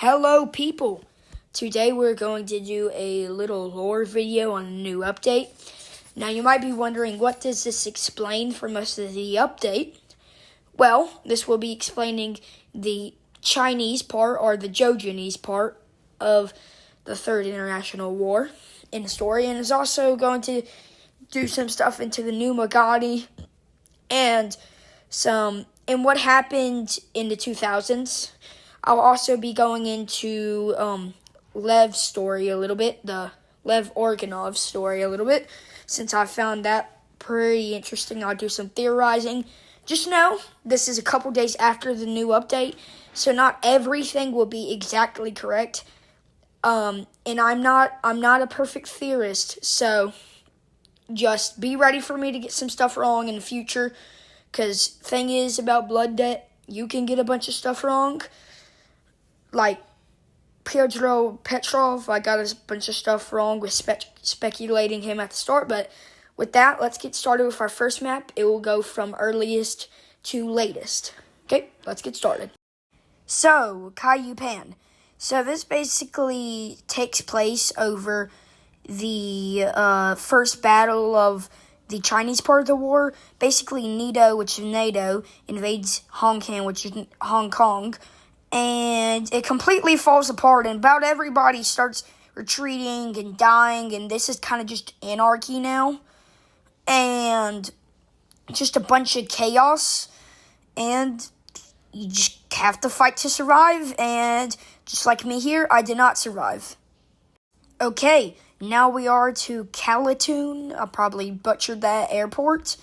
Hello people! Today we're going to do a little lore video on a new update. Now you might be wondering, what does this explain for most of the update? Well, this will be explaining the Chinese part, or the Jojonese part, of the Third International War in the story, and is also going to do some stuff into the New Magadhi and what happened in the 2000s. I'll also be going into Lev's story a little bit, the Lev Organov's story a little bit, since I found that pretty interesting. I'll do some theorizing. Just know, this is a couple days after the new update, so not everything will be exactly correct. And I'm not a perfect theorist, so just be ready for me to get some stuff wrong in the future, because thing is about Blood Debt, you can get a bunch of stuff wrong. Like Pyotr Petrov, I got a bunch of stuff wrong with speculating him at the start. But with that, let's get started with our first map. It will go from earliest to latest. Okay, let's get started. So, Kaiyupan. So this basically takes place over the first battle of the Chinese part of the war. Basically, NIDO, which is NATO, invades Hong Kong, which is Hong Kong. And it completely falls apart, and about everybody starts retreating and dying, and this is kind of just anarchy now. And just a bunch of chaos, and you just have to fight to survive, and just like me here, I did not survive. Okay, now we are to Kalatoon. I probably butchered that airport.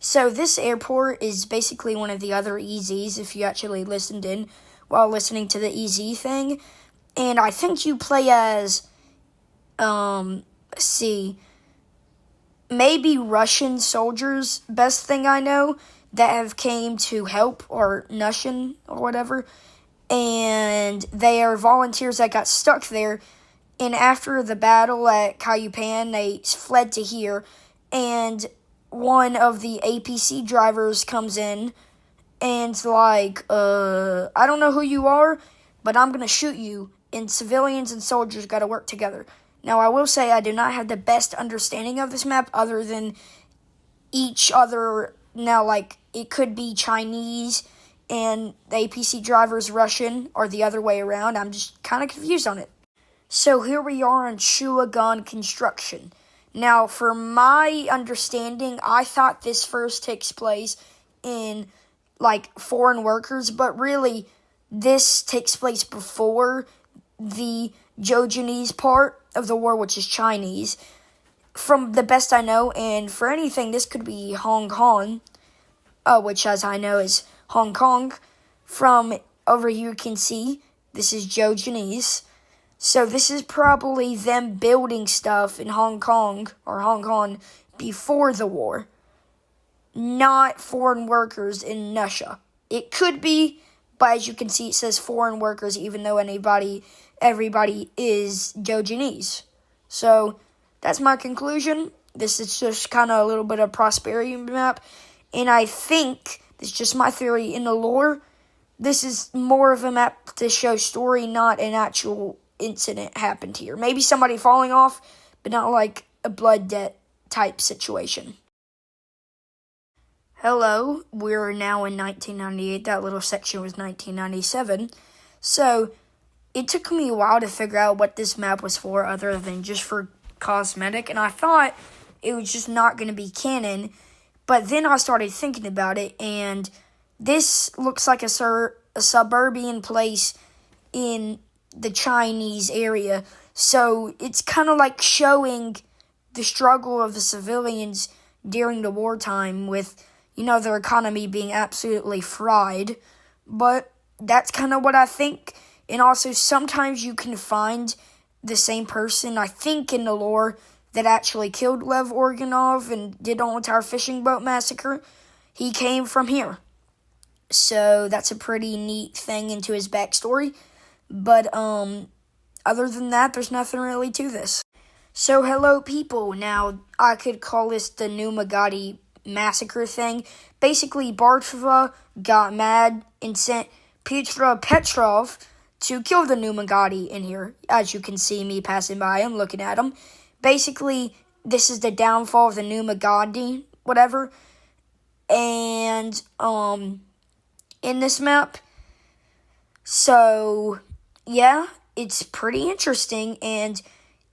So this airport is basically one of the other EZs, if you actually listened in while listening to the EZ thing. And I think you play as, maybe Russian soldiers, best thing I know, that have came to help, or Nushin, or whatever. And they are volunteers that got stuck there. And after the battle at Kaiyupan, they fled to here. And one of the APC drivers comes in and like, I don't know who you are, but I'm going to shoot you. And civilians and soldiers got to work together. Now, I will say I do not have the best understanding of this map other than each other. Now, like, it could be Chinese and the APC driver's Russian, or the other way around. I'm just kind of confused on it. So here we are on Shuagan Construction. Now, for my understanding, I thought this first takes place in like foreign workers, but really this takes place before the Jojonese part of the war, which is Chinese, from the best I know. And for anything, this could be Hong Kong, which as I know is Hong Kong. From over here you can see this is Jojonese. So this is probably them building stuff in Hong Kong, or Hong Kong, before the war. Not foreign workers in Nusha. It could be, but as you can see, it says foreign workers, even though everybody is Jojonese. So that's my conclusion. This is just kind of a little bit of prosperity map, and I think, this is just my theory in the lore, this is more of a map to show story, not an actual incident happened here. Maybe somebody falling off, but not like a Blood Debt type situation. Hello, we're now in 1998. That little section was 1997. So it took me a while to figure out what this map was for, other than just for cosmetic, and I thought it was just not going to be canon. But then I started thinking about it, and this looks like a suburban place in the Chinese area. So it's kind of like showing the struggle of the civilians during the wartime with, their economy being absolutely fried. But that's kind of what I think. And also, sometimes you can find the same person, I think, in the lore that actually killed Lev Organov and did the whole entire fishing boat massacre. He came from here. So that's a pretty neat thing into his backstory. But other than that, there's nothing really to this. So hello people. Now, I could call this the New Magadhi massacre thing. Basically, Bartova got mad and sent Pyotr Petrov to kill the Numagati in here. As you can see me passing by, I'm looking at them. Basically, this is the downfall of the Numagati, whatever. And, in this map. So, yeah, it's pretty interesting. And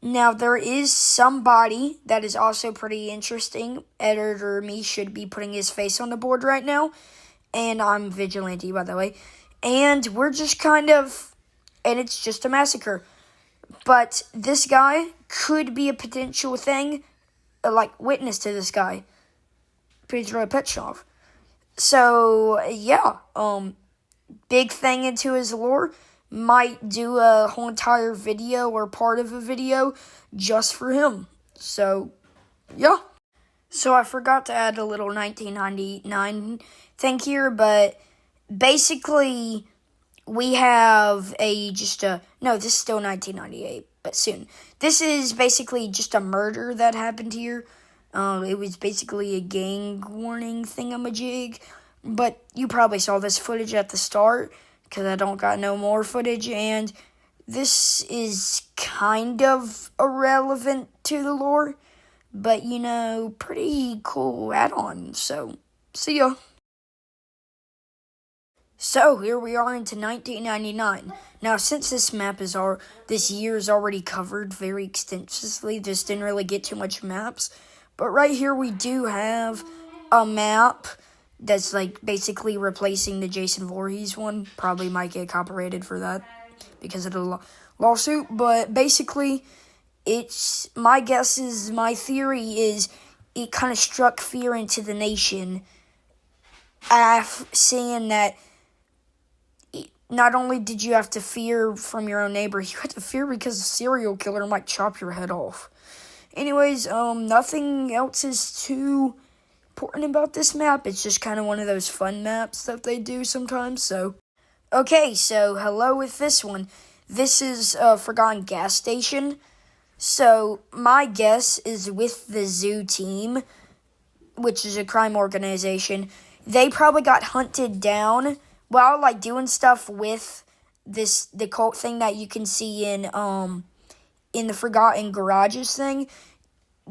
now there is somebody that is also pretty interesting. Editor me should be putting his face on the board right now. And I'm Vigilante, by the way. And we're just kind of, and it's just a massacre. But this guy could be a potential thing, like witness to this guy, Pedro Petchov. So, yeah, big thing into his lore. Might do a whole entire video or part of a video just for him. So, yeah. So I forgot to add a little 1999 thing here, but basically we have no, this is still 1998, but soon. This is basically just a murder that happened here. It was basically a gang warning thingamajig, but you probably saw this footage at the start, because I don't got no more footage, and this is kind of irrelevant to the lore, but, pretty cool add-on, so, see ya. So, here we are into 1999. Now, since this year is already covered very extensively, just didn't really get too much maps, but right here we do have a map that's, basically replacing the Jason Voorhees one. Probably might get copyrighted for that because of the lawsuit, but basically, my theory is it kind of struck fear into the nation, saying that not only did you have to fear from your own neighbor, you had to fear because a serial killer might chop your head off. Anyways, nothing else is too important about this map. It's just kind of one of those fun maps that they do sometimes, so. Okay, so hello with this one. This is a Forgotten Gas Station. So, my guess is with the Zoo team, which is a crime organization, they probably got hunted down while, doing stuff with the cult thing that you can see in the Forgotten Garages thing.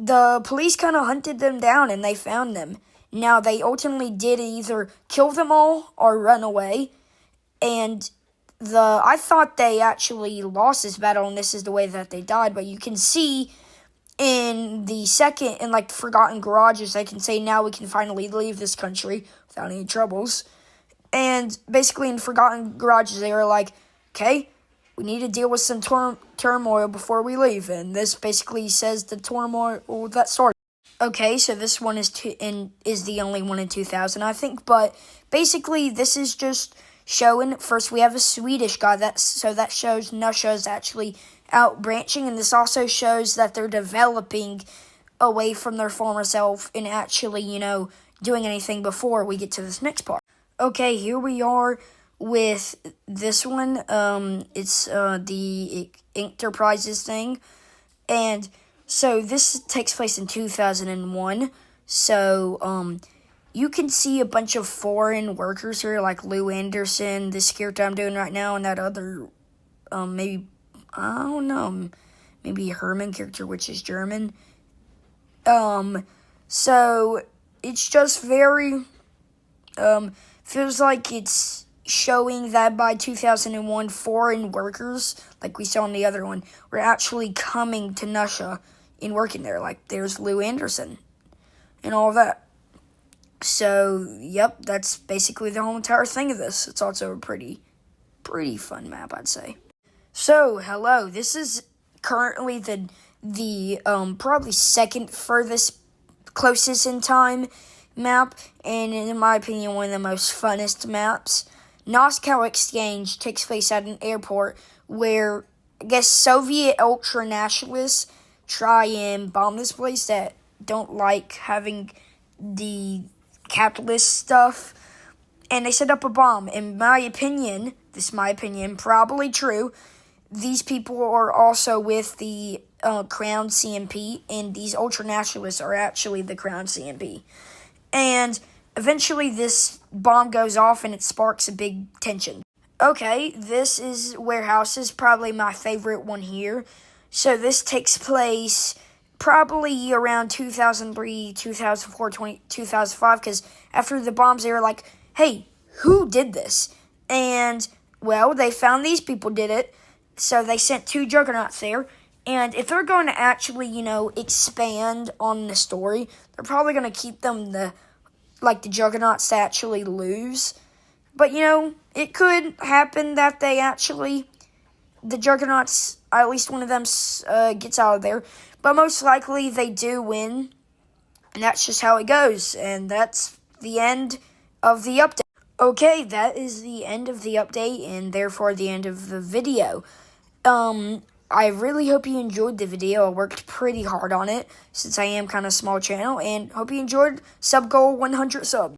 The police kind of hunted them down and they found them. Now, they ultimately did either kill them all or run away. And I thought they actually lost this battle and this is the way that they died. But you can see in Forgotten Garages, they can say, now we can finally leave this country without any troubles. And basically in Forgotten Garages, they were like, okay, we need to deal with some turmoil before we leave. And this basically says the turmoil that started. Okay, so this one is the only one in 2000, I think. But basically, this is just showing, first we have a Swedish guy, so that shows Nusha is actually out branching. And this also shows that they're developing away from their former self and actually, doing anything before we get to this next part. Okay, here we are with this one. It's the Enterprises thing. And so this takes place in 2001. So you can see a bunch of foreign workers here, like Lou Anderson, this character I'm doing right now, and that other, maybe Herman character, which is German. So it's just very, feels like it's showing that by 2001, foreign workers, like we saw in the other one, were actually coming to Nusha and working there. Like, there's Lou Anderson and all of that. So, yep, that's basically the whole entire thing of this. It's also a pretty fun map, I'd say. So, hello, this is currently the probably second closest in time map, and in my opinion, one of the most funnest maps. Moscow Exchange takes place at an airport where, I guess, Soviet ultra-nationalists try and bomb this place that don't like having the capitalist stuff, and they set up a bomb. In my opinion, probably true, these people are also with the Crown CMP, and these ultra-nationalists are actually the Crown CMP. And eventually this bomb goes off and it sparks a big tension. Okay, this is Warehouse is probably my favorite one here. So this takes place probably around 2003, 2004, 2005, because after the bombs, they were like, hey, who did this? And, well, they found these people did it, so they sent 2 Juggernauts there. And if they're going to actually, expand on the story, they're probably going to keep them the Juggernauts to actually lose. But, it could happen that the Juggernauts, at least one of them gets out of there. But most likely they do win. And that's just how it goes. And that's the end of the update. Okay, that is the end of the update and therefore the end of the video. I really hope you enjoyed the video. I worked pretty hard on it since I am kind of a small channel. And hope you enjoyed sub goal 100 subs.